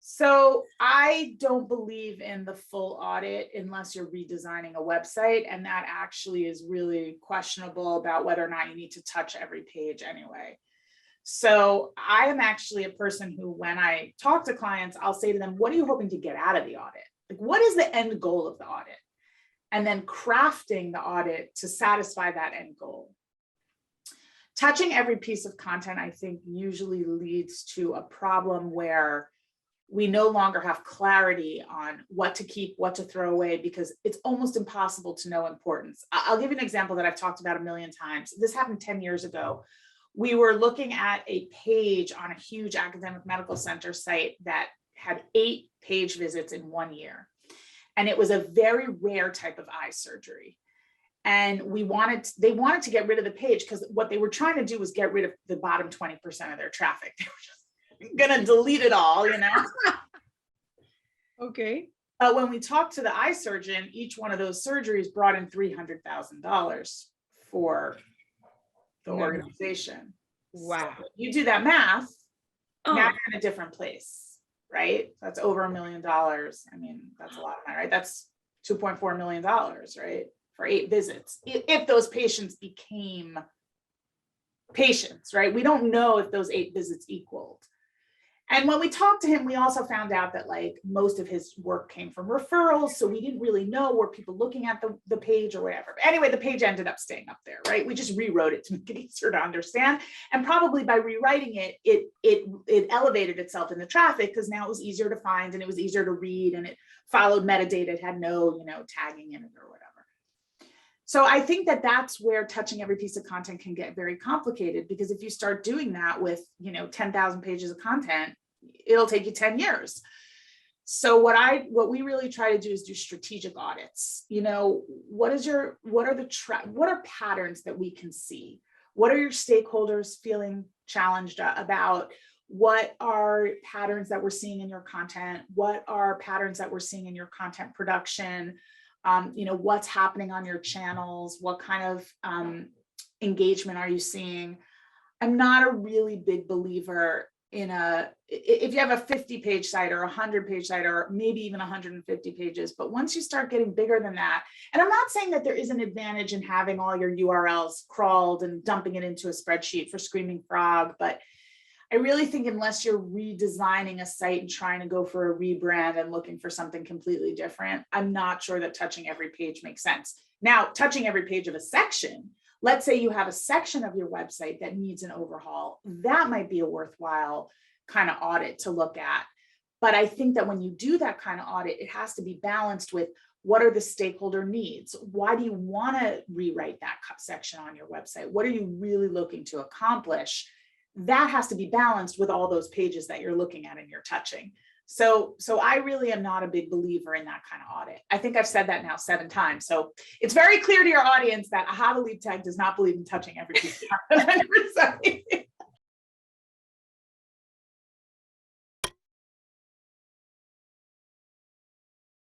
So I don't believe in the full audit unless you're redesigning a website. And that actually is really questionable about whether or not you need to touch every page anyway. So I am actually a person who, when I talk to clients, I'll say to them, what are you hoping to get out of the audit? Like, what is the end goal of the audit? And then crafting the audit to satisfy that end goal. Touching every piece of content, I think, usually leads to a problem where we no longer have clarity on what to keep, what to throw away, because it's almost impossible to know importance. I'll give you an example that I've talked about a million times. This happened 10 years ago. We were looking at a page on a huge academic medical center site that had 8 page visits in 1 year. And it was a very rare type of eye surgery. And they wanted to get rid of the page because what they were trying to do was get rid of the bottom 20% of their traffic. They were just gonna delete it all, you know? Okay. But when we talked to the eye surgeon, each one of those surgeries brought in $300,000 for the organization. Wow. So you do that math, Oh, now you're in a different place, right? That's over $1 million. I mean, that's a lot of money, right? That's $2.4 million, right? For 8 visits. If those patients became patients, right? We don't know if those 8 visits equaled. And when we talked to him, we also found out that like most of his work came from referrals. So we didn't really know, were people looking at the page or whatever. But anyway, the page ended up staying up there, right? We just rewrote it to make it easier to understand. And probably by rewriting it, it elevated itself in the traffic because now it was easier to find and it was easier to read and it followed metadata. It had no, tagging in it or whatever. So I think that that's where touching every piece of content can get very complicated, because if you start doing that with, 10,000 pages of content, it'll take you 10 years. So what we really try to do is do strategic audits. What are patterns that we can see? What are your stakeholders feeling challenged about? What are patterns that we're seeing in your content? What are patterns that we're seeing in your content production? What's happening on your channels? What kind of engagement are you seeing? I'm not a really big believer if you have a 50-page site or a 100-page site or maybe even 150 pages, but once you start getting bigger than that, and I'm not saying that there is an advantage in having all your URLs crawled and dumping it into a spreadsheet for Screaming Frog, but I really think unless you're redesigning a site and trying to go for a rebrand and looking for something completely different, I'm not sure that touching every page makes sense. Now, touching every page of a section, let's say you have a section of your website that needs an overhaul, that might be a worthwhile kind of audit to look at. But I think that when you do that kind of audit, it has to be balanced with what are the stakeholder needs? Why do you want to rewrite that section on your website? What are you really looking to accomplish? That has to be balanced with all those pages that you're looking at and you're touching. So I really am not a big believer in that kind of audit. I think I've said that now 7 times. So it's very clear to your audience that Aha the Lead Tag does not believe in touching every piece of content on your site.